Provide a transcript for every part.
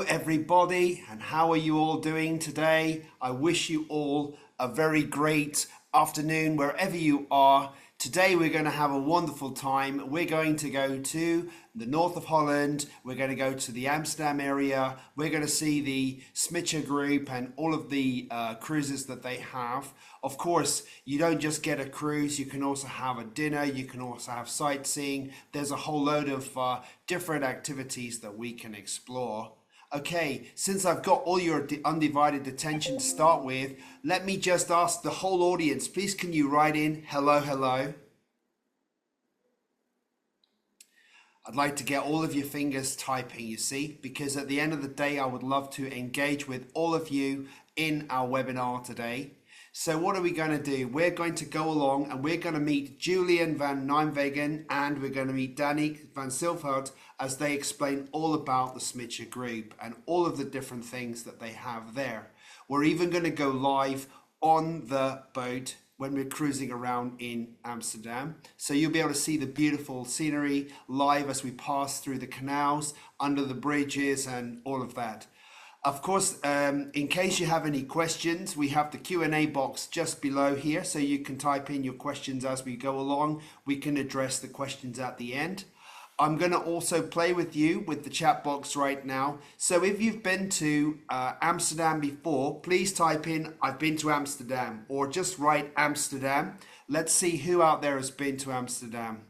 everybody, and how are you all doing today? I wish you all a very great afternoon wherever you are. Today, we're going to have a wonderful time. We're going to go to the north of Holland. We're going to go to the Amsterdam area. We're going to see the Smidtje group and all of the cruises that they have. Of course, you don't just get a cruise, you can also have a dinner, you can also have sightseeing. There's a whole load of different activities that we can explore. Okay, since I've got all your undivided attention to start with, let me just ask the whole audience, please can you write in hello, hello? I'd like to get all of your fingers typing, you see, because at the end of the day, I would love to engage with all of you in our webinar today. So what are we going to do? We're going to go along and we're going to meet Julian van Nijmegen and we're going to meet Danique van Silverhout as they explain all about the Smidtje group and all of the different things that they have there. We're even going to go live on the boat when we're cruising around in Amsterdam. So you'll be able to see the beautiful scenery live as we pass through the canals, under the bridges and all of that. Of course, in case you have any questions, we have the Q&A box just below here, so you can type in your questions as we go along. We can address the questions at the end. I'm going to also play with you with the chat box right now. So if you've been to Amsterdam before, please type in, I've been to Amsterdam, or just write Amsterdam. Let's see who out there has been to Amsterdam.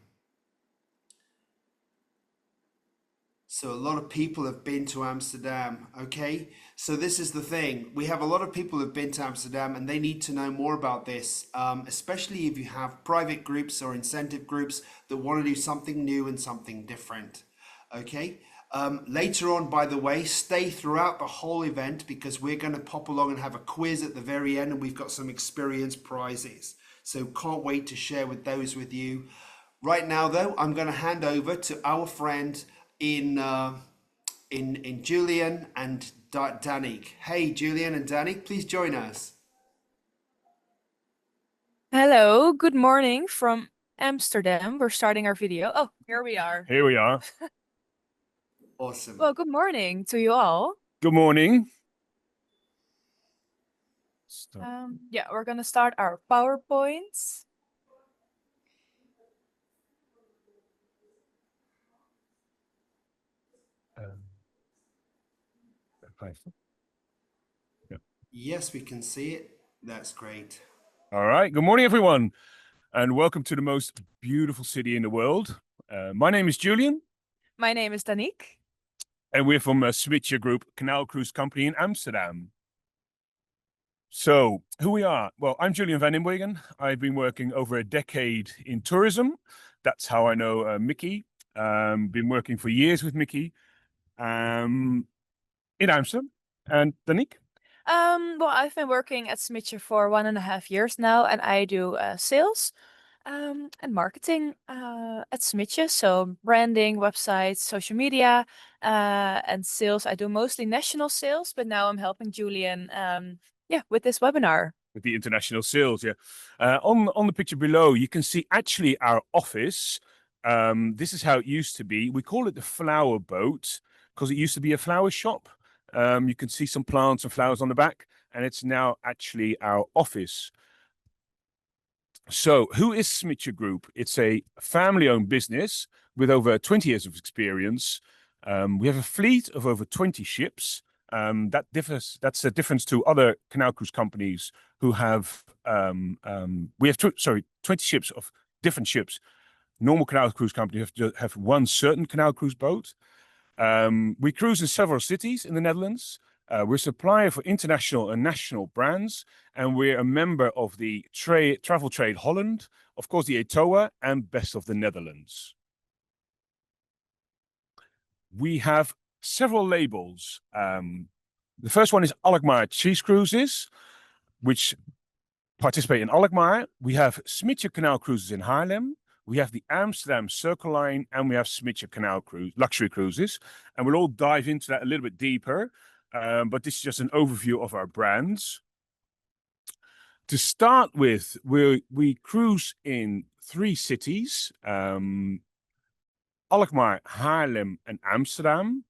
So a lot of people have been to Amsterdam, okay? So this is the thing. We have a lot of people who have been to Amsterdam and they need to know more about this, especially if you have private groups or incentive groups that want to do something new and something different, okay? Later on, by the way, stay throughout the whole event because we're going to pop along and have a quiz at the very end and we've got some experience prizes. So can't wait to share with those with you. Right now, though, I'm going to hand over to our friend in Julian and Danique. Hey, Julian and Danique, please join us. Hello, good morning from Amsterdam. We're starting our video. Oh, here we are. Here we are. Awesome. Well, good morning to you all. Good morning. Yeah, we're gonna start our PowerPoints. Yes, we can see it. That's great. All right. Good morning, everyone, and welcome to the most beautiful city in the world. My name is Julian. My name is Danique. And we're from Smidtje Group, Canal Cruise Company in Amsterdam. So, who we are? Well, I'm Julian van Nijmegen. I've been working over a decade in tourism. That's how I know Mickey. Been working for years with Mickey in Amsterdam. And Danique? Well, I've been working at Smidtje for 1.5 years now, and I do sales and marketing at Smidtje. So branding, websites, social media, and sales. I do mostly national sales, but now I'm helping Julian, with this webinar. With the international sales, yeah. On the picture below, you can see actually our office. This is how it used to be. We call it the flower boat because it used to be a flower shop. You can see some plants and flowers on the back, and it's now actually our office. So who is Smidtje Group? It's a family-owned business with over 20 years of experience. We have a fleet of over 20 ships. That's a difference to other canal cruise companies who have, we have 20 ships of different ships. Normal canal cruise companies have one certain canal cruise boat. We cruise in several cities in the Netherlands. We're a supplier for international and national brands, and we're a member of the Travel Trade Holland, of course the ETOA, and Best of the Netherlands. We have several labels. The first one is Alkmaar Cheese Cruises, which participate in Alkmaar. We have Smidtje Canal Cruises in Haarlem. We have the Amsterdam Circle Line, and we have Smidtje Canal Cruise, Luxury Cruises. And we'll all dive into that a little bit deeper. But this is just an overview of our brands. To start with, we cruise in 3 cities, Alkmaar, Haarlem, and Amsterdam.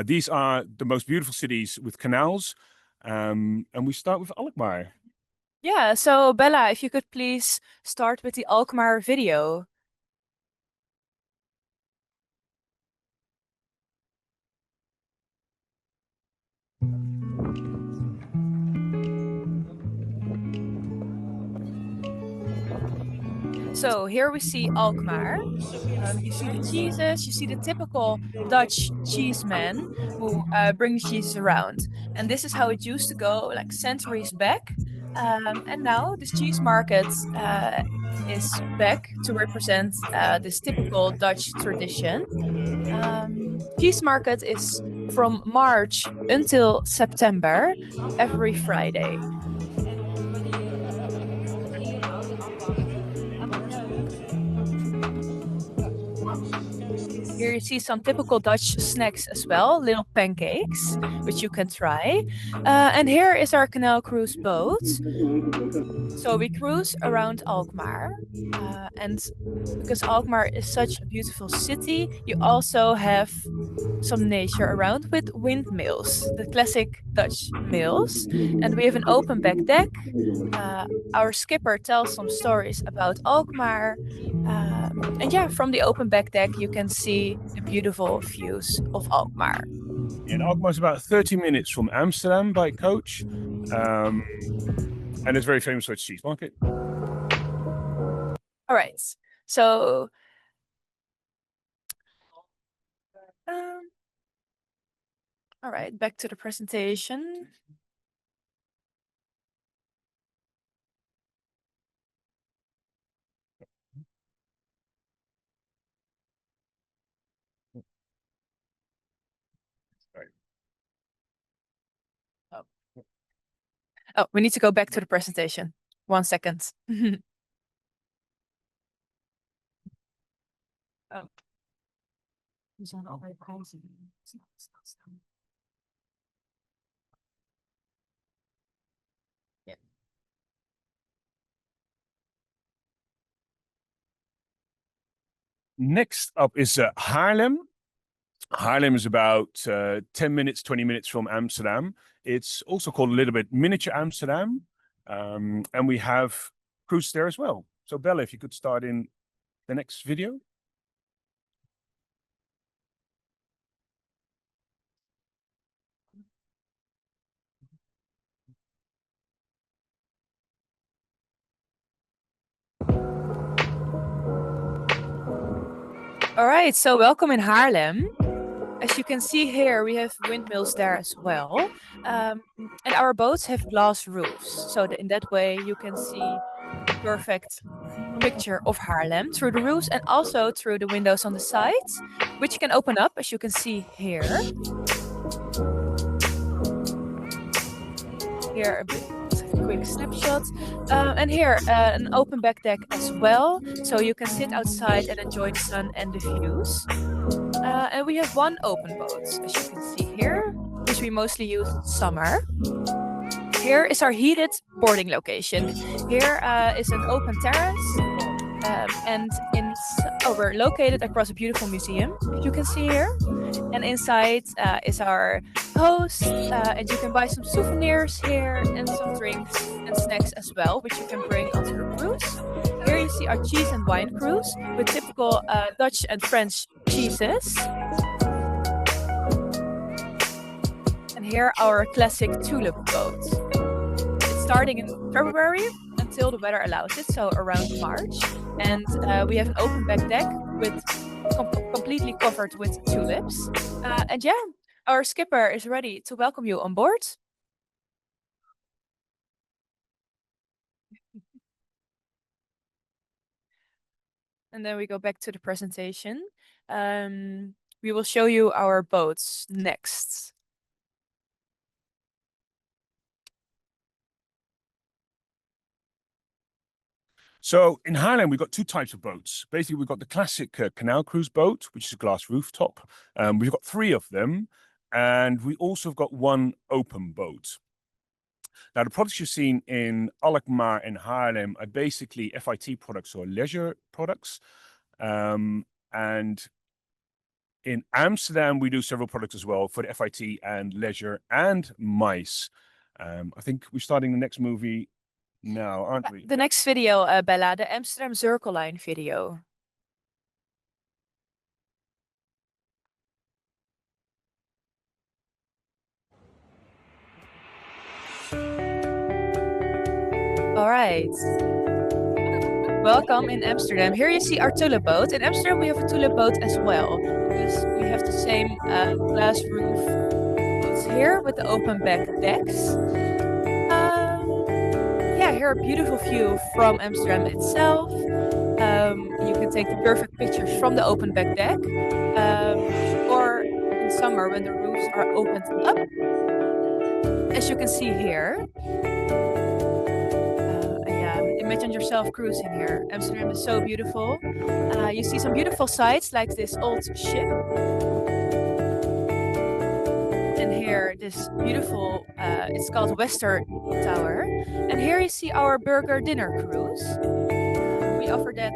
These are the most beautiful cities with canals. And we start with Alkmaar. Yeah, so Bella, if you could please start with the Alkmaar video. So here we see Alkmaar. You see the cheeses, you see the typical Dutch cheesemen who bring the cheeses around. And this is how it used to go, like centuries back. And now this cheese market is back to represent this typical Dutch tradition. Cheese market is from March until September, every Friday. Here you see some typical Dutch snacks as well, little pancakes, which you can try. And here is our canal cruise boat. So we cruise around Alkmaar. And because Alkmaar is such a beautiful city, you also have some nature around with windmills, the classic Dutch mills. And we have an open back deck. Our skipper tells some stories about Alkmaar. And yeah, from the open back deck, you can see the beautiful views of Alkmaar. And Alkmaar is about 30 minutes from Amsterdam by coach. And it's very famous for its cheese market. All right. So all right, back to the presentation. Oh, we need to go back to the presentation. 1 second. Oh. Yeah. Next up is Haarlem. Haarlem is about 10 minutes, 20 minutes from Amsterdam. It's also called a little bit miniature Amsterdam. And we have cruise there as well. So Bella, if you could start in the next video. All right, so welcome in Haarlem. As you can see here, we have windmills there as well. And our boats have glass roofs. So in that way, you can see the perfect picture of Haarlem through the roofs and also through the windows on the sides, which you can open up, as you can see here. Here, let's have a quick snapshot. And here, an open back deck as well. So you can sit outside and enjoy the sun and the views. And we have one open boat, as you can see here, which we mostly use in summer. Here is our heated boarding location. Here is an open terrace. And we're located across a beautiful museum, as you can see here. And inside is our host, and you can buy some souvenirs here and some drinks and snacks as well, which you can bring onto the cruise. Here you see our cheese and wine cruise with typical Dutch and French cheeses. And here our classic tulip boat. It's starting in February until the weather allows it, so around March. And we have an open back deck with completely covered with tulips. And yeah, our skipper is ready to welcome you on board. And then we go back to the presentation. We will show you our boats next. So in Haarlem, we've got two types of boats. Basically, we've got the classic canal cruise boat, which is a glass rooftop. We've got 3 of them. And we also have got one open boat. Now, the products you've seen in Alkmaar and Haarlem are basically FIT products or leisure products. And In Amsterdam, we do several products as well for the FIT and leisure and mice. I think we're starting the next movie now, aren't we? The next video, Bella, the Amsterdam Circle Line video. All right. Welcome in Amsterdam. Here you see our tulip boat. In Amsterdam, we have a tulip boat as well, because we have the same glass roof boats here with the open back decks. Yeah, here a beautiful view from Amsterdam itself. You can take the perfect pictures from the open back deck, or in summer when the roofs are opened up, as you can see here. Yeah, imagine yourself cruising here. Amsterdam is so beautiful. You see some beautiful sights like this old ship. And here, this beautiful, it's called Wester Tower. And here you see our burger dinner cruise. We offer that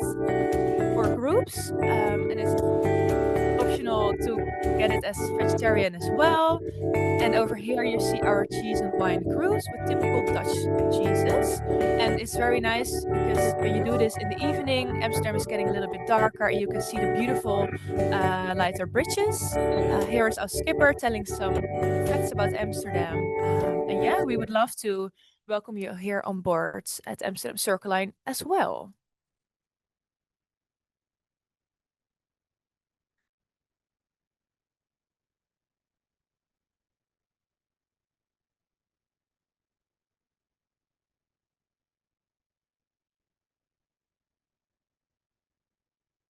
for groups, and it's optional to get it as vegetarian as well. And over here you see our cheese and wine cruise with typical Dutch cheeses. And it's very nice because when you do this in the evening, Amsterdam is getting a little bit darker and you can see the beautiful lighter bridges. Here is our skipper telling some facts about Amsterdam. And yeah, we would love to welcome you here on board at Amsterdam Circle Line as well.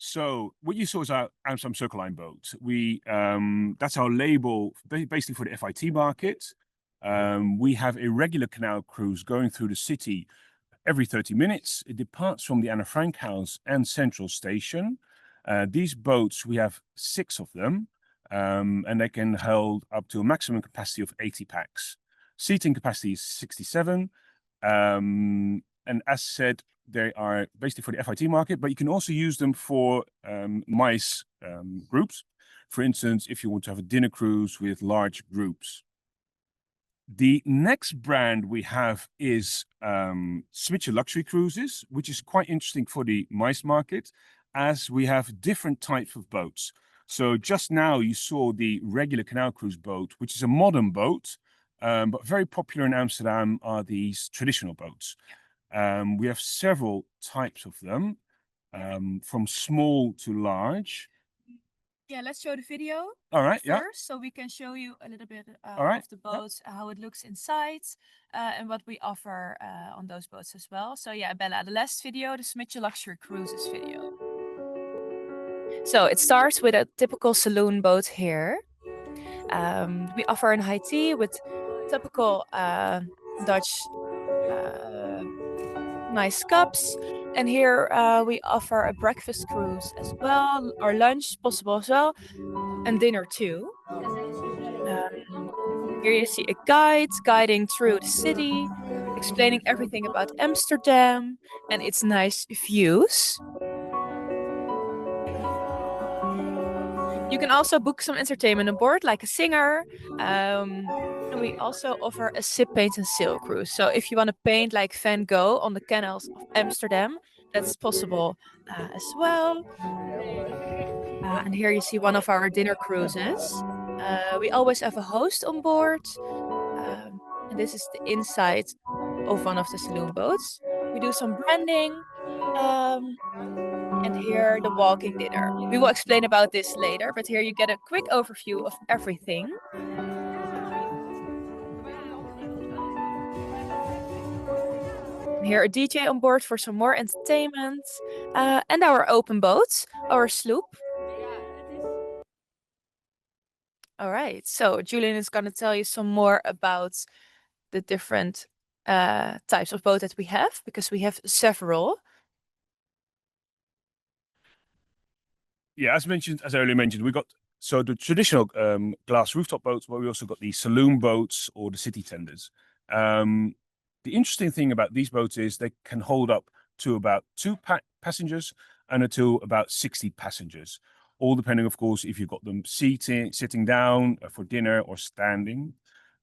So what you saw is our Amsterdam Circle Line boat. That's our label basically for the FIT market. We have a regular canal cruise going through the city every 30 minutes. It departs from the Anne Frank House and Central Station. These boats, we have 6 of them, and they can hold up to a maximum capacity of 80 pax. Seating capacity is 67. And as said, they are basically for the FIT market, but you can also use them for MICE groups. For instance, if you want to have a dinner cruise with large groups. The next brand we have is Smidtje Luxury Cruises, which is quite interesting for the MICE market, as we have different types of boats. So just now you saw the regular canal cruise boat, which is a modern boat, but very popular in Amsterdam are these traditional boats. We have several types of them, from small to large. Yeah, let's show the video. All right, yeah. First, so we can show you a little bit All right, of the boats, how it looks inside, and what we offer on those boats as well. So yeah, Bella, the last video, the Smidtje Luxury Cruises video. So it starts with a typical saloon boat here. We offer an high tea with typical Dutch nice cups. And here we offer a breakfast cruise as well, or lunch possible as well, and dinner too. Here you see a guide guiding through the city, explaining everything about Amsterdam and its nice views. You can also book some entertainment on board, like a singer. And we also offer a sip, paint, and sail cruise. So if you want to paint like Van Gogh on the canals of Amsterdam, that's possible as well. And here you see one of our dinner cruises. We always have a host on board. And this is the inside of one of the saloon boats. We do some branding. And here the walking dinner. We will explain about this later, but here you get a quick overview of everything. And here a DJ on board for some more entertainment. And our open boat, our sloop. All right, so Julian is going to tell you some more about the different types of boat that we have, because we have several. Yeah, as I earlier mentioned, we got the traditional glass rooftop boats, but we also got the saloon boats or the city tenders. The interesting thing about these boats is they can hold up to about 2 passengers and to about 60 passengers. all depending, of course, if you've got them sitting down for dinner or standing.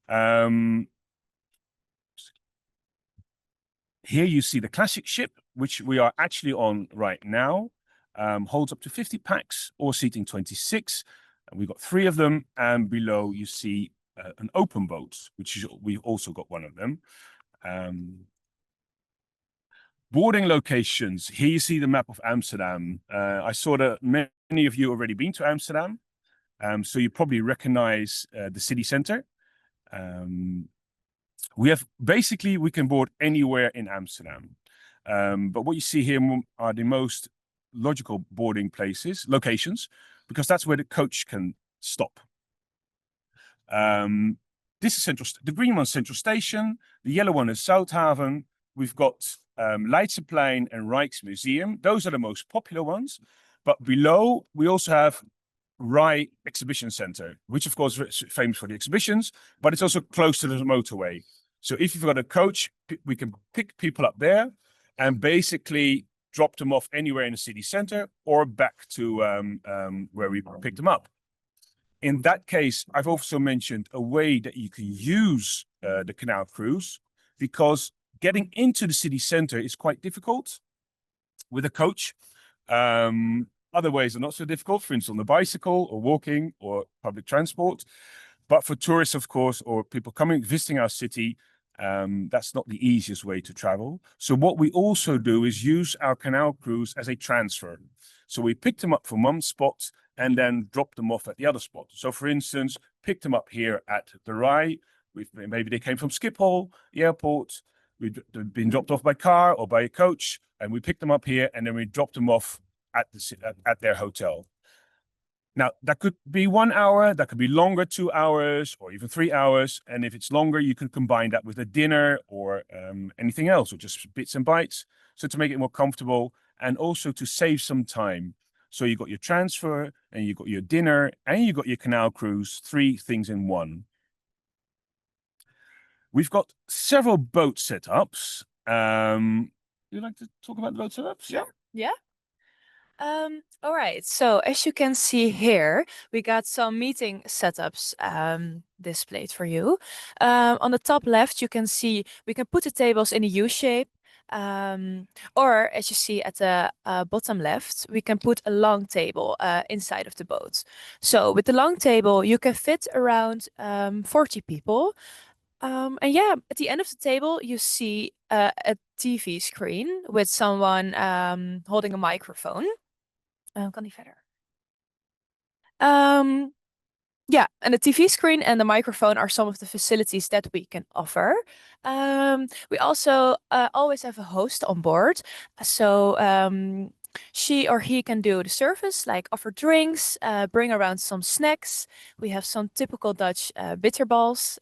Here you see the classic ship, which we are actually on right now. Holds up to 50 packs or seating 26. And we've got 3 of them. And below you see an open boat, we've also got one of them. Boarding locations. Here you see the map of Amsterdam. I saw that many of you already been to Amsterdam. So you probably recognize the city center. We can board anywhere in Amsterdam. But what you see here are the most logical boarding locations, because that's where the coach can stop. This is the green one's Central Station, the yellow one is Zouthaven. We've got Leidseplein and Rijksmuseum. Those are the most popular ones. But below, we also have Rij Exhibition Center, which of course is famous for the exhibitions, but it's also close to the motorway. So if you've got a coach, we can pick people up there and basically drop them off anywhere in the city center or back to where we picked them up. In that case, I've also mentioned a way that you can use the canal cruise, because getting into the city center is quite difficult with a coach. Other ways are not so difficult, for instance, on the bicycle or walking or public transport. But for tourists, of course, or people visiting our city, that's not the easiest way to travel. So what we also do is use our canal cruise as a transfer. So we pick them up from one spot and then drop them off at the other spot. So for instance, pick them up here at the Rij. Maybe they came from Schiphol, the airport. We've been dropped off by car or by a coach, and we pick them up here and then we drop them off at their hotel. Now, that could be 1 hour, that could be longer, 2 hours, or even 3 hours. And if it's longer, you can combine that with a dinner or anything else, or just bits and bites. So to make it more comfortable and also to save some time. So you got your transfer and you got your dinner and you got your canal cruise, 3 things in one. We've got several boat setups. Would you like to talk about the boat setups? Yeah. Yeah. All right, so as you can see here, we got some meeting setups displayed for you. On the top left, you can see we can put the tables in a U shape. Or as you see at the bottom left, we can put a long table inside of the boat. So with the long table, you can fit around 40 people. And yeah, at the end of the table, you see a TV screen with someone holding a microphone. Kan die verder? Yeah, and the TV screen and the microphone are some of the facilities that we can offer. We also always have a host on board. So she or he can do the service, like offer drinks, bring around some snacks. We have some typical Dutch bitterballs,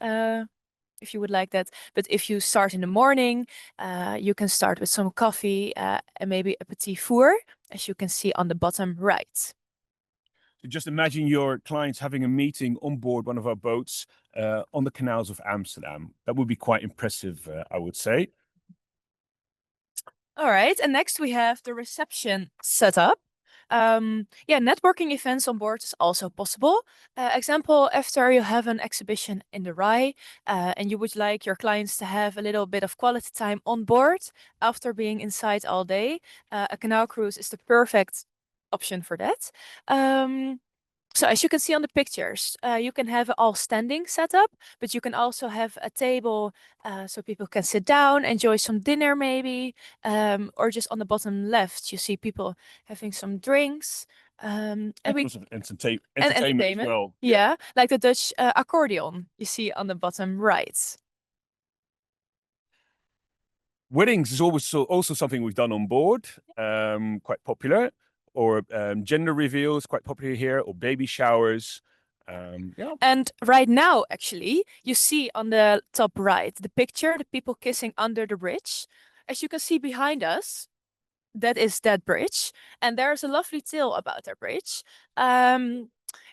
if you would like that. But if you start in the morning, you can start with some coffee and maybe a petit four, as you can see on the bottom right. Just imagine your clients having a meeting on board one of our boats on the canals of Amsterdam. That would be quite impressive, I would say. All right, and next we have the reception setup. Yeah, networking events on board is also possible. Example, after you have an exhibition in the Rij and you would like your clients to have a little bit of quality time on board after being inside all day, a canal cruise is the perfect option for that. So as you can see on the pictures, you can have it all standing setup, but you can also have a table so people can sit down, enjoy some dinner maybe, or just on the bottom left, you see people having some drinks. And entertainment as well. Yeah, like the Dutch accordion you see on the bottom right. Weddings is also something we've done on board, quite popular. Or gender reveals, quite popular here, or baby showers. Yeah. And right now, actually, you see on the top right, the picture, the people kissing under the bridge. As you can see behind us, that is that bridge. And there's a lovely tale about that bridge.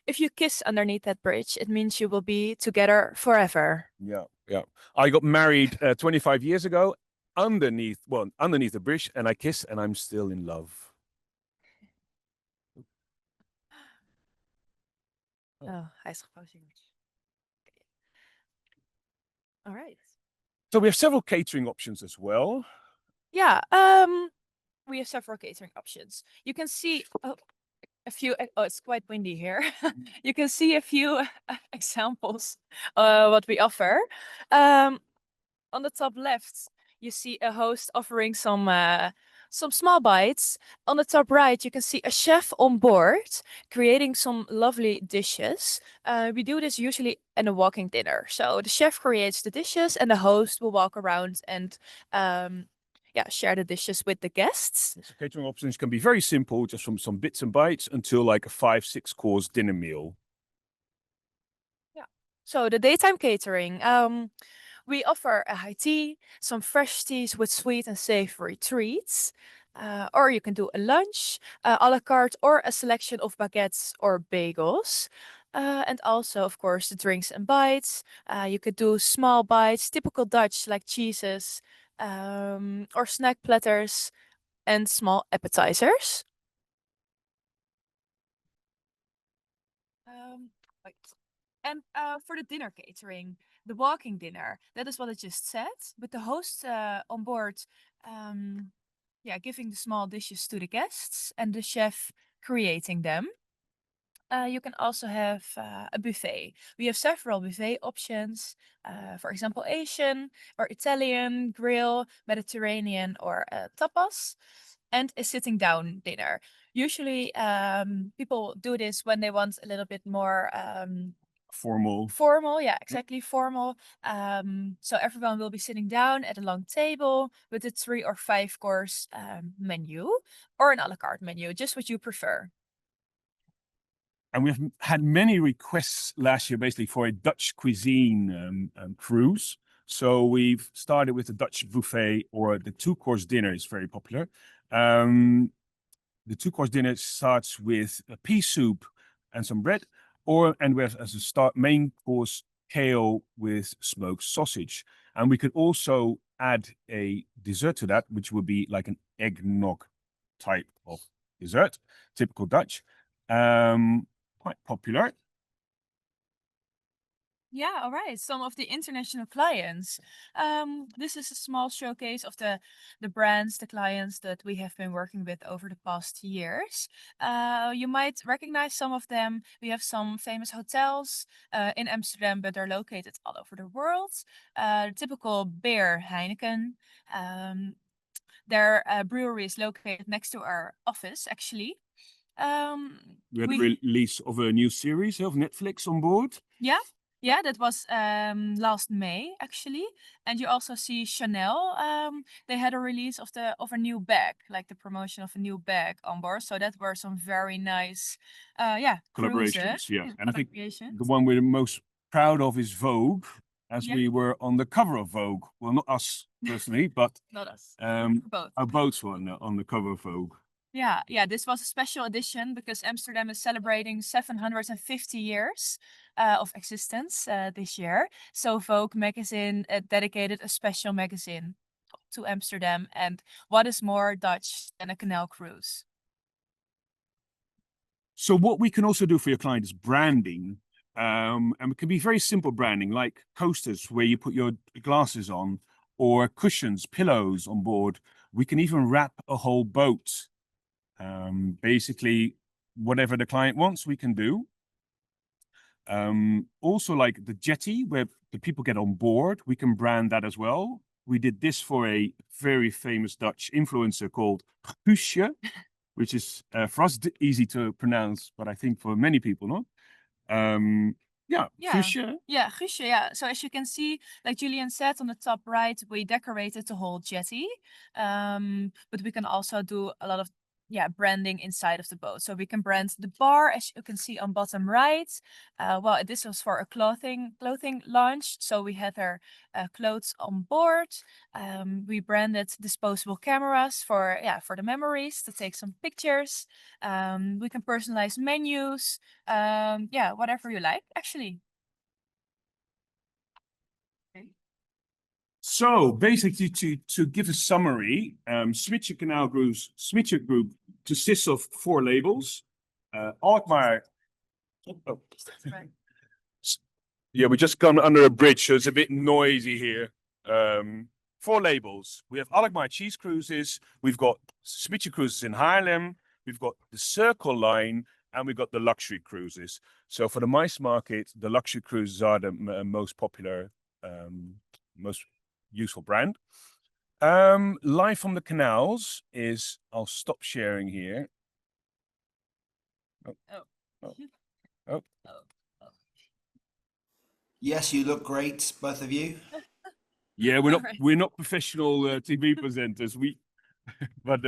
If you kiss underneath that bridge, it means you will be together forever. Yeah, yeah. I got married 25 years ago underneath the bridge, and I kissed, and I'm still in love. Oh, hij is gepauzeerd. Okay. All right. So we have several catering options as well. Yeah, we have several catering options. You can see a few. Oh, it's quite windy here. You can see a few examples what we offer. On the top left, you see a host offering some small bites. On the top right, you can see a chef on board creating some lovely dishes. We do this usually in a walking dinner. So the chef creates the dishes, and the host will walk around and yeah, share the dishes with the guests. So catering options can be very simple, just from some bits and bites until like a 5-6 course dinner meal. Yeah. So the daytime catering. We offer a high tea, some fresh teas with sweet and savory treats, or you can do a lunch, a la carte, or a selection of baguettes or bagels. And also, of course, the drinks and bites. You could do small bites, typical Dutch, like cheeses, or snack platters and small appetizers. Wait. And for the dinner catering, the walking dinner, that is what I just said, with the host on board, yeah, giving the small dishes to the guests and the chef creating them. You can also have a buffet. We have several buffet options, for example, Asian or Italian, grill, Mediterranean, or tapas, and a sitting down dinner. Usually, people do this when they want a little bit more Formal. formal. Yeah, exactly, formal. So everyone will be sitting down at a long table with a 3 or 5 course menu or an a la carte menu, just what you prefer. And we've had many requests last year, basically, for a Dutch cuisine cruise. So we've started with the Dutch buffet, or the 2-course dinner is very popular. The 2-course dinner starts with a pea soup and some bread, and we have as a main course kale with smoked sausage. And we could also add a dessert to that, which would be like an eggnog type of dessert, typical Dutch. Quite popular. Yeah, all right. Some of the international clients. This is a small showcase of the brands, the clients that we have been working with over the past years. You might recognize some of them. We have some famous hotels in Amsterdam, but they're located all over the world. Typical beer, Heineken. Their brewery is located next to our office, actually. We had a release of a new series of Netflix on board. Yeah, that was last May, actually. And you also see Chanel. They had a release of a new bag, like the promotion of a new bag on board. So that were some very nice, Collaborations. Yeah, and I think collaborations. the one we're the most proud of is Vogue, as Yeah. we were on the cover of Vogue. Well, not us personally, but Not us. both. Our boats were on the cover of Vogue. Yeah, this was a special edition because Amsterdam is celebrating 750 years of existence this year. So Vogue magazine dedicated a special magazine to Amsterdam. And what is more Dutch than a canal cruise? So what we can also do for your client is branding. And it can be very simple branding, like coasters where you put your glasses on, or cushions, pillows on board. We can even wrap a whole boat. Basically, whatever the client wants, we can do. Also, like the jetty where the people get on board, we can brand that as well. We did this for a very famous Dutch influencer called Guusje, which is for us easy to pronounce, but I think for many people not. Guusje. Yeah, Guusje, yeah. So as you can see, like Julian said, on the top right, we decorated the whole jetty. But we can also do a lot of branding inside of the boat. So we can brand the bar, as you can see on bottom right. Well, this was for a clothing launch, so we had our clothes on board. We branded disposable cameras for the memories, to take some pictures. We can personalize menus. Whatever you like, actually. Okay. So basically, to give a summary, Smidtje Canal Group's Smidtje Group consists of 4 labels. Alkmaar Oh. Right. Yeah, we just gone under a bridge, so it's a bit noisy here. 4 labels. We have Alkmaar Cheese Cruises. We've got Smidtje Cruises in Haarlem. We've got the Circle Line, and we've got the luxury cruises. So for the mice market, the luxury cruises are the most popular, most useful brand. Live from the canals is, I'll stop sharing here. Oh. Oh. Oh. Oh. Oh. Yes, you look great, both of you. Yeah, Alright. we're not professional TV presenters. But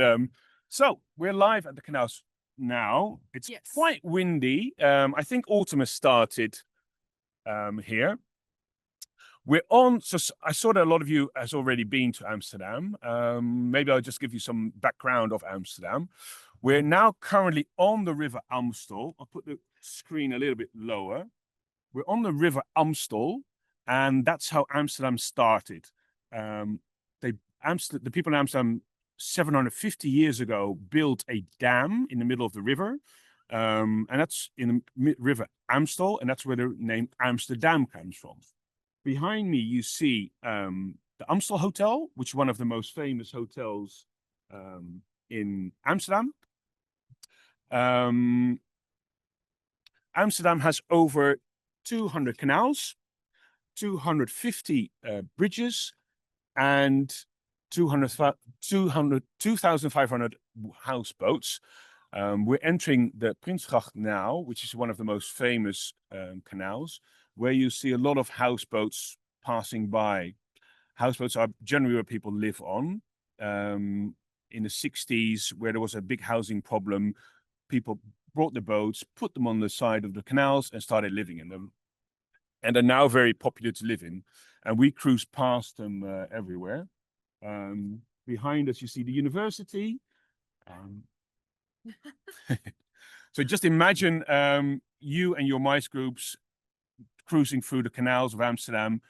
so we're live at the canals now. It's Yes. quite windy. I think autumn has started here. We're on. So I saw that a lot of you has already been to Amsterdam. Maybe I'll just give you some background of Amsterdam. We're now currently on the River Amstel. I'll put the screen a little bit lower. We're on the River Amstel, and that's how Amsterdam started. The people in Amsterdam 750 years ago built a dam in the middle of the river, and that's in the River Amstel, and that's where the name Amsterdam comes from. Behind me, you see the Amstel Hotel, which is one of the most famous hotels in Amsterdam. Amsterdam has over 200 canals, 250 bridges, and 2,500 houseboats. We're entering the Prinsgracht now, which is one of the most famous canals, where you see a lot of houseboats passing by. Houseboats are generally where people live on. In the 60s, where there was a big housing problem, people brought the boats, put them on the side of the canals, and started living in them. And they're now very popular to live in. And we cruise past them everywhere. Behind us, you see the university. So just imagine you and your mice groups cruising through the canals of Amsterdam,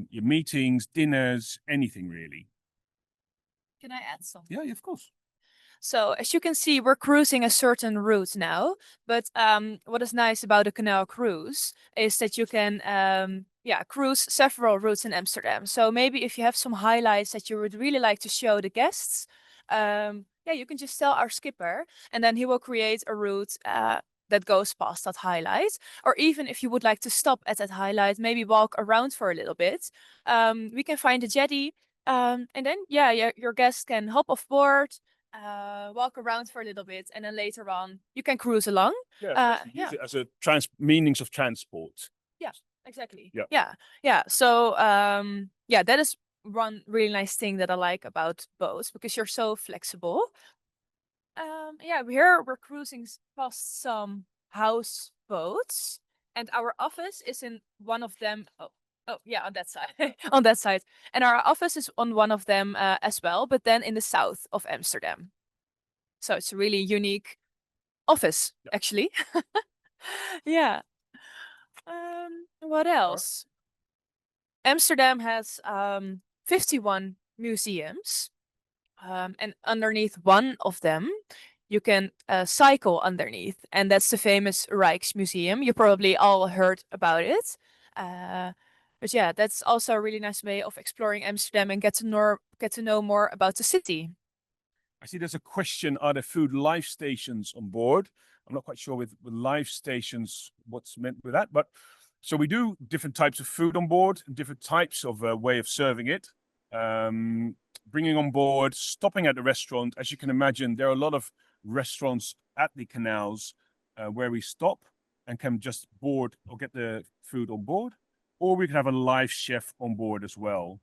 your meetings, dinners, anything really. Can I add something? Yeah, of course. So as you can see, we're cruising a certain route now. But what is nice about a canal cruise is that you can cruise several routes in Amsterdam. So maybe if you have some highlights that you would really like to show the guests, you can just tell our skipper, and then he will create a route that goes past that highlight. Or even if you would like to stop at that highlight, maybe walk around for a little bit, we can find a jetty. And then, your guests can hop off board, walk around for a little bit, and then later on you can cruise along. Yeah, use it as a meanings of transport. Yeah, exactly. Yeah. Yeah. So that is one really nice thing that I like about boats, because you're so flexible. We're cruising past some houseboats, and our office is in one of them. Oh, yeah, on that side, on that side, and our office is on one of them as well, but then in the south of Amsterdam. So it's a really unique office, actually. Yeah. What else? Amsterdam has 51 museums, and underneath one of them, you can cycle underneath, and that's the famous Rijksmuseum. You probably all heard about it. But yeah, that's also a really nice way of exploring Amsterdam and get to know more about the city. I see there's a question, are there food life stations on board? I'm not quite sure with life stations what's meant with that, but so we do different types of food on board, different types of way of serving it. Bringing on board, stopping at the restaurant. As you can imagine, there are a lot of restaurants at the canals where we stop and can just board or get the food on board, or we can have a live chef on board as well.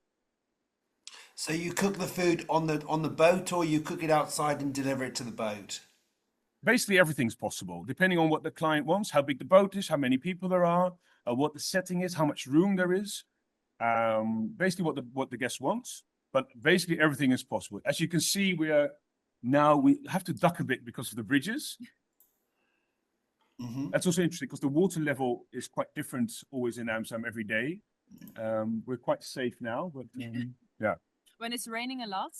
So you cook the food on the boat, or you cook it outside and deliver it to the boat? Basically, everything's possible, depending on what the client wants, how big the boat is, how many people there are, what the setting is, how much room there is. Basically, what the guest wants. But basically, everything is possible. As you can see, we have to duck a bit because of the bridges. Mm-hmm. That's also interesting because the water level is quite different always in Amsterdam every day. We're quite safe now, but yeah. When it's raining a lot,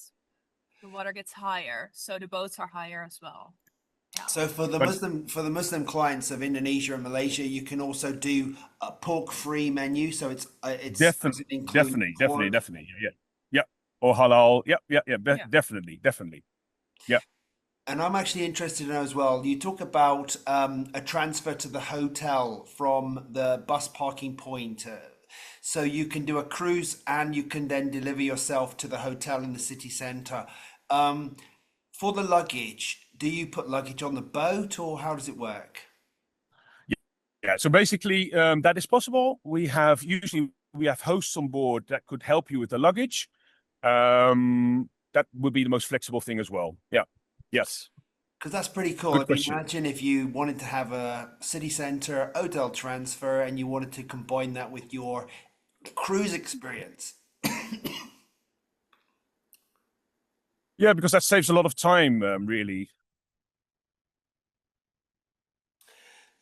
the water gets higher, so the boats are higher as well. Yeah. So for the But Muslim clients of Indonesia and Malaysia, you can also do a pork-free menu. So it's does it include pork? definitely. Yeah, yeah. Or halal. Yeah. Yeah. Definitely. Yeah. And I'm actually interested to know as well. You talk about a transfer to the hotel from the bus parking point. So you can do a cruise and you can then deliver yourself to the hotel in the city centre. Um, for the luggage, do you put luggage on the boat or how does it work? Yeah. So basically, that is possible. Usually we have hosts on board that could help you with the luggage. That would be the most flexible thing as well. Yeah. Yes. Because that's pretty cool. Good I mean, question. imagine if you wanted to have a city centre hotel transfer and you wanted to combine that with your cruise experience. Yeah, because that saves a lot of time, really.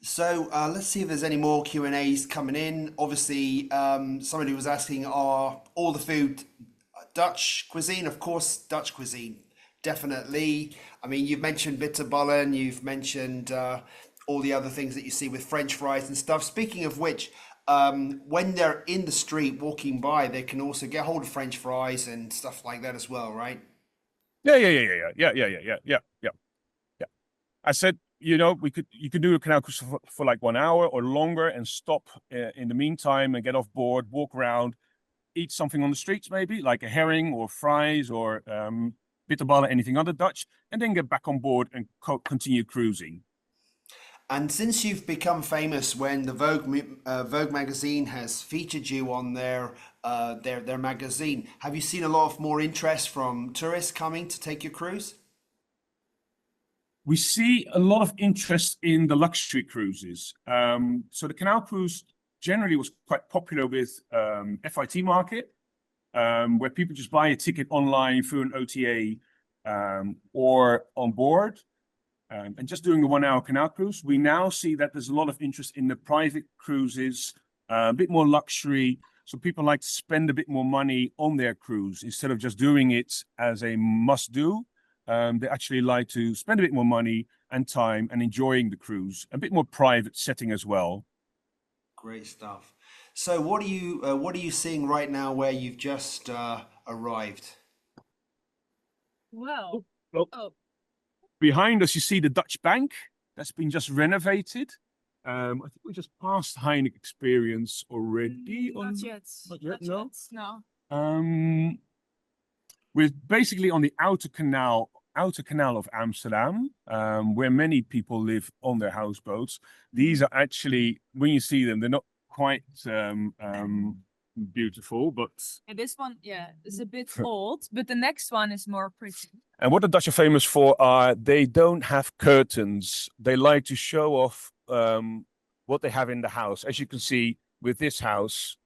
So let's see if there's any more Q and A's coming in. Obviously, somebody was asking, are all the food Dutch cuisine? Of course, Dutch cuisine, definitely. I mean, you've mentioned bitterballen, you've mentioned all the other things that you see with French fries and stuff. Speaking of which, when they're in the street walking by, they can also get hold of French fries and stuff like that as well, right? Yeah. I said, you could do a canal cruise for like 1 hour or longer and stop in the meantime and get off board, walk around, eat something on the streets, maybe like a herring or fries or bitterballen, anything other Dutch, and then get back on board and continue cruising. And since you've become famous, when the Vogue magazine has featured you on their magazine, have you seen a lot of more interest from tourists coming to take your cruise? We see a lot of interest in the luxury cruises. So the canal cruise generally was quite popular with FIT market, where people just buy a ticket online through an OTA or on board. And just doing the 1 hour canal cruise, we now see that there's a lot of interest in the private cruises, a bit more luxury. So people like to spend a bit more money on their cruise instead of just doing it as a must do. They actually like to spend a bit more money and time and enjoying the cruise, a bit more private setting as well. Great stuff. So what are you seeing right now where you've just arrived? Wow. Well, Oh, behind us, you see the Dutch Bank that's been just renovated. I think we just passed Heineken Experience already. not yet. Not yet, Not no. yet. No. Um, we're basically on the outer canal of Amsterdam, where many people live on their houseboats. These are actually, when you see them, they're not quite beautiful, but And this one, yeah, is a bit old, but the next one is more pretty. and what the Dutch are famous for are they don't have curtains. They like to show off what they have in the house. As you can see with this house,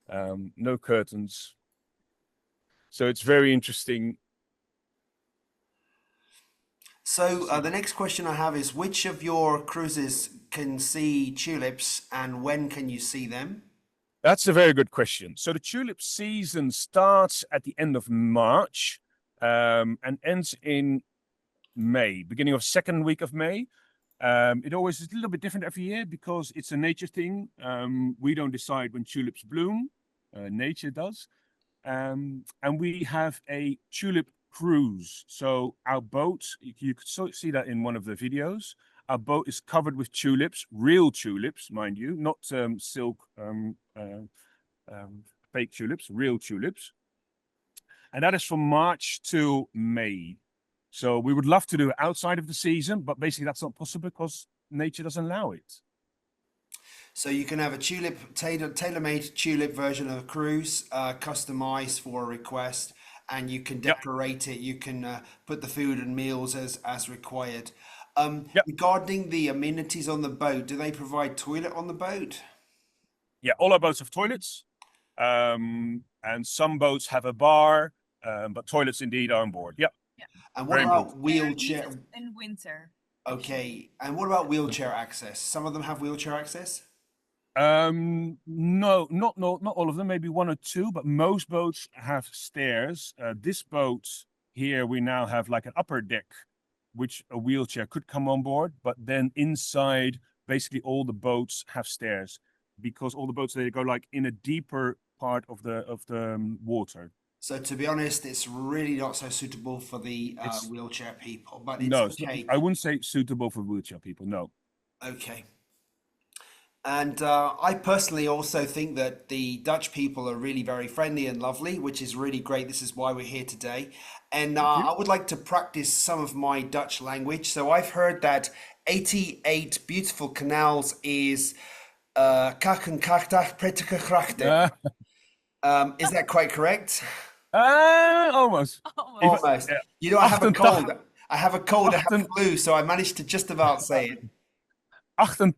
no curtains. So it's very interesting. So the next question I have is which of your cruises can see tulips and when can you see them? That's a very good question. So the tulip season starts at the end of March and ends in May, beginning of second week of May. It always is a little bit different every year because it's a nature thing. We don't decide when tulips bloom, nature does. And we have a tulip cruise. So our boat, you could see that in one of the videos. Our boat is covered with tulips, real tulips, mind you, not silk fake tulips, real tulips. And that is from March to May. So we would love to do it outside of the season, but basically that's not possible because nature doesn't allow it. So you can have a tailor-made tulip version of a cruise, customized for a request, and you can Yep. decorate it. You can put the food and meals as required. Yep. Regarding the amenities on the boat, do they provide toilet on the boat? Yeah, all our boats have toilets. And some boats have a bar, but toilets indeed are on board. Yep. Yeah. And what Very about important. wheelchair? Needed in winter. Okay, and what about wheelchair access? Some of them have wheelchair access. No, not all of them, maybe one or two, but most boats have stairs. This boat here, we now have like an upper deck which a wheelchair could come on board, but then inside, basically all the boats have stairs because all the boats, they go like in a deeper part of the water. So to be honest, it's really not so suitable for the It's wheelchair people, but it's no, okay. I wouldn't say suitable for wheelchair people. No. Okay. And I personally also think that the Dutch people are really very friendly and lovely, which is really great. This is why we're here today. And Thank you. I would like to practice some of my Dutch language. So I've heard that 88 beautiful canals is kak en kachtig prettige grachten. Is that quite correct? Almost. Almost. Even, Almost. yeah, You know, I have a 88 cold. I have a cold, I have Achten- flu, so I managed to just about say it. 88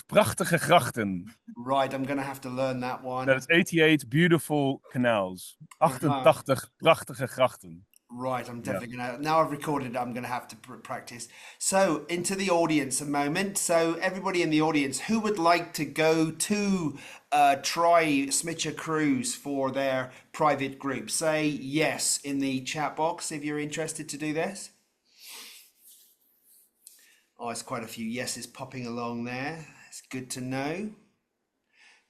prachtige grachten. Right, I'm going to have to learn that one. That is 88 beautiful canals. 88 prachtige grachten. Right, I'm Yeah. definitely gonna. Now I've recorded, I'm gonna have to practice. So, into the audience a moment. So, everybody in the audience, who would like to go to try Smidtje Cruise for their private group? Say yes in the chat box if you're interested to do this. Oh, it's quite a few yeses popping along there. It's good to know.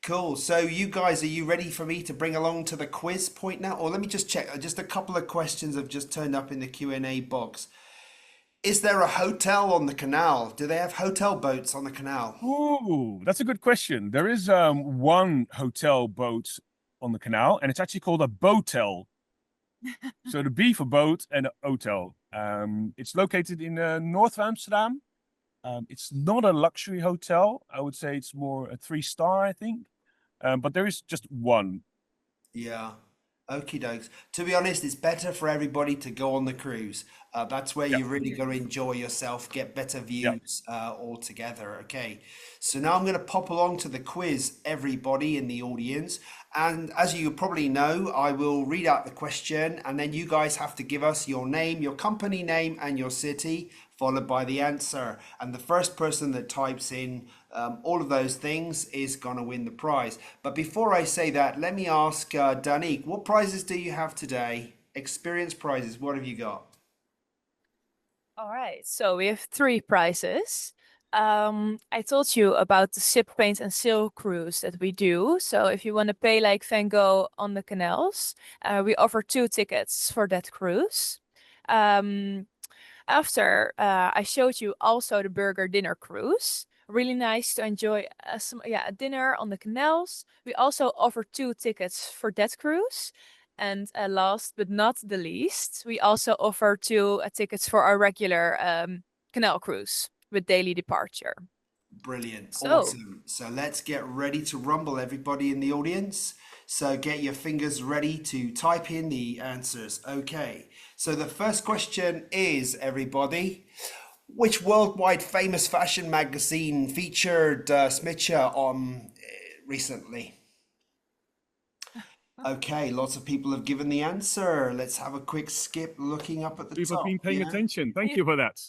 Cool. So you guys, are you ready for me to bring along to the quiz point now? Or let me just check. Just a couple of questions have just turned up in the Q&A box. Is there a hotel on the canal? Do they have hotel boats on the canal? Ooh, that's a good question. There is one hotel boat on the canal, and it's actually called a boatel. So the B for boat and a hotel. It's located in north of Amsterdam. It's not a luxury hotel. I would say it's more a 3-star, I think. But there is just one. Yeah. Okie dokes. To be honest, it's better for everybody to go on the cruise. That's where Yeah. you're really going to enjoy yourself, get better Yeah. views all together. Okay. So now I'm going to pop along to the quiz, everybody in the audience. And as you probably know, I will read out the question and then you guys have to give us your name, your company name, and your city, followed by the answer. And the first person that types in all of those things is going to win the prize. But before I say that, let me ask Danique, what prizes do you have today? Experience prizes, what have you got? All right, so we have 3 prizes. I told you about the sip, paint, and sail cruise that we do. So if you want to pay like Van Gogh on the canals, we offer 2 tickets for that cruise. After I showed you also the burger dinner cruise. Really nice to enjoy a dinner on the canals. We also offer 2 tickets for that cruise. And last but not the least, we also offer 2 tickets for our regular canal cruise with daily departure. Brilliant. So, Awesome. So let's get ready to rumble, everybody in the audience. So get your fingers ready to type in the answers. Okay. So the first question is, everybody, which worldwide famous fashion magazine featured Smidtje on recently? Okay, lots of people have given the answer. Let's have a quick skip looking up at the People have top. been paying Yeah. attention. Thank you for that.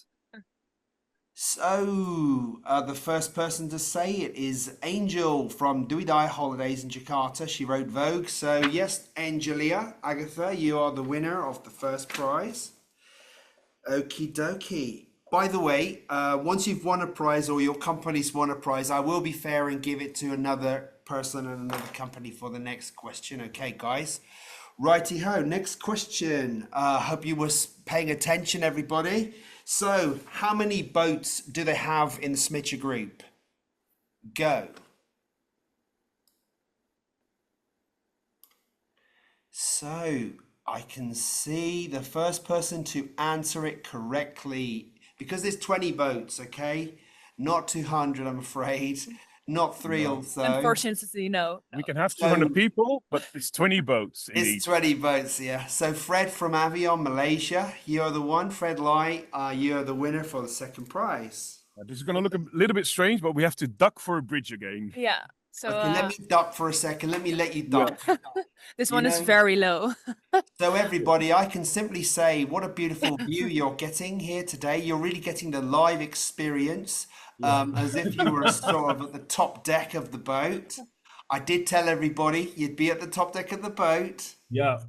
So, the first person to say it is Angel from Duidai Holidays in Jakarta. She wrote Vogue. So, yes, Angelia, Agatha, you are the winner of the first prize. Okie dokie. By the way, once you've won a prize or your company's won a prize, I will be fair and give it to another person and another company for the next question. Okay, guys. Righty ho. Next question. Hope you were paying attention, everybody. So, how many boats do they have in the Smidtje group? Go. So, I can see the first person to answer it correctly, because there's 20 boats, okay? Not 200, I'm afraid. Not 3 No. also. unfortunately, no. We can have So- 200 people, but it's 20 boats in It's each. 20 votes, yeah. So Fred from Avion, Malaysia, you're the one. Fred Lai, you're the winner for the second prize. This is going to look a little bit strange, but we have to duck for a bridge again. Yeah, so Okay, let me duck for a second. Let me let you duck. this you one is know- very low. So everybody, I can simply say what a beautiful view you're getting here today. You're really getting the live experience, as if you were sort of at the top deck of the boat. I did tell everybody you'd be at the top deck of the boat. Yeah.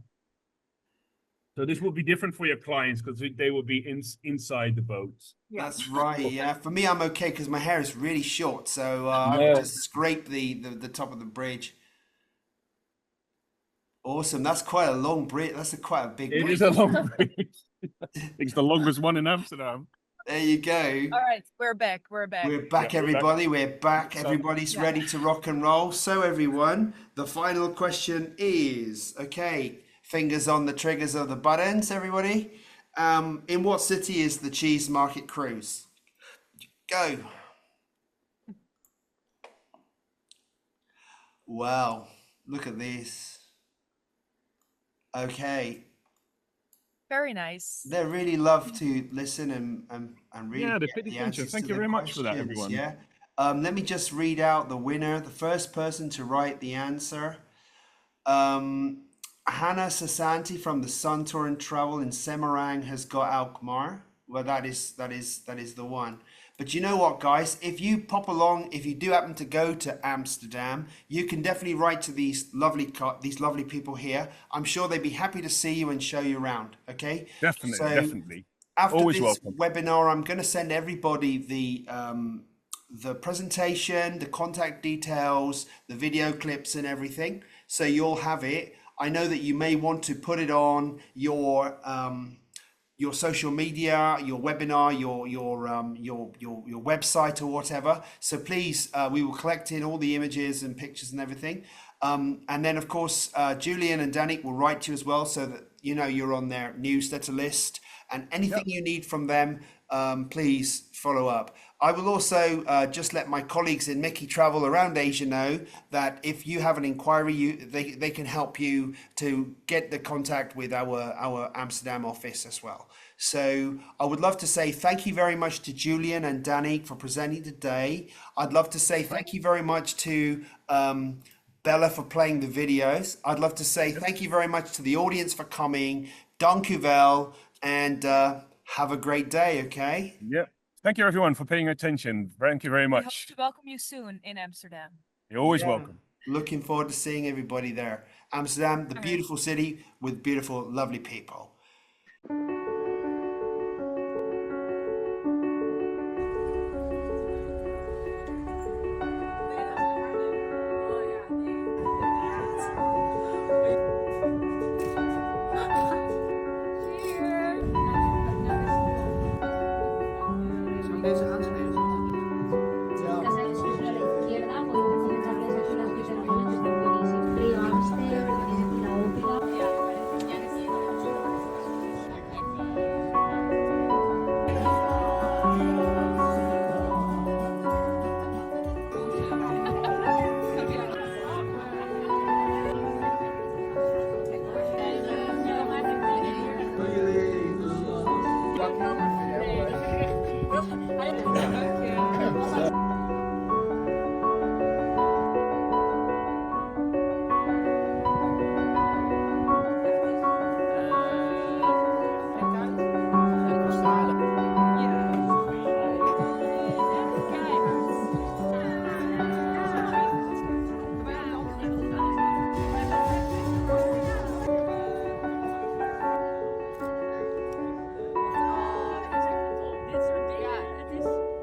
So this will be different for your clients because they will be inside the boat. Yeah. That's right. Yeah, for me, I'm okay because my hair is really short, so I would Yeah. just scrape the top of the bridge. Awesome. That's quite a long bridge. That's quite a big It bridge. is a long bridge. It's the longest one in Amsterdam. There you go. All right, we're back. We're back. We're back, Yeah, we're back. everybody. We're back. So- Everybody's Yeah. ready to rock and roll. So, everyone, the final question is okay, fingers on the triggers of the buttons, everybody. In what city is the Cheese Market Cruise? Go. Wow, look at this. Okay, Very nice. they really love to listen and really Yeah, they get pay the attention. answers Thank to you the very much for that, questions, everyone. yeah. Let me just read out the winner. The first person to write the answer. Hannah Sasanti from the Sun Tour and Travel in Semarang has got Alkmaar. Well, that is the one. But you know what, guys? If you pop along, if you do happen to go to Amsterdam, you can definitely write to these lovely people here. I'm sure they'd be happy to see you and show you around. Okay. Definitely, So definitely. after Always this welcome. webinar, I'm going to send everybody the presentation, the contact details, the video clips, and everything. So you'll have it. I know that you may want to put it on your social media, your webinar, your website or whatever. So please, we will collect in all the images and pictures and everything. And then of course, Julian and Danik will write to you as well, so that you know you're on their newsletter list. And anything you need from them, please follow up. I will also just let my colleagues in Mickey Travel around Asia know that if you have an inquiry, they can help you to get the contact with our Amsterdam office as well. So I would love to say thank you very much to Julian and Danik for presenting today. I'd love to say thank you very much to Bella for playing the videos. I'd love to say thank you very much to the audience for coming. Dank u wel, and have a great day, okay? Yeah. Thank you, everyone, for paying attention. Thank you very We hope much. to welcome you soon in Amsterdam. You're always Yeah. welcome. Looking forward to seeing everybody there. Amsterdam, the All right. beautiful city with beautiful, lovely people.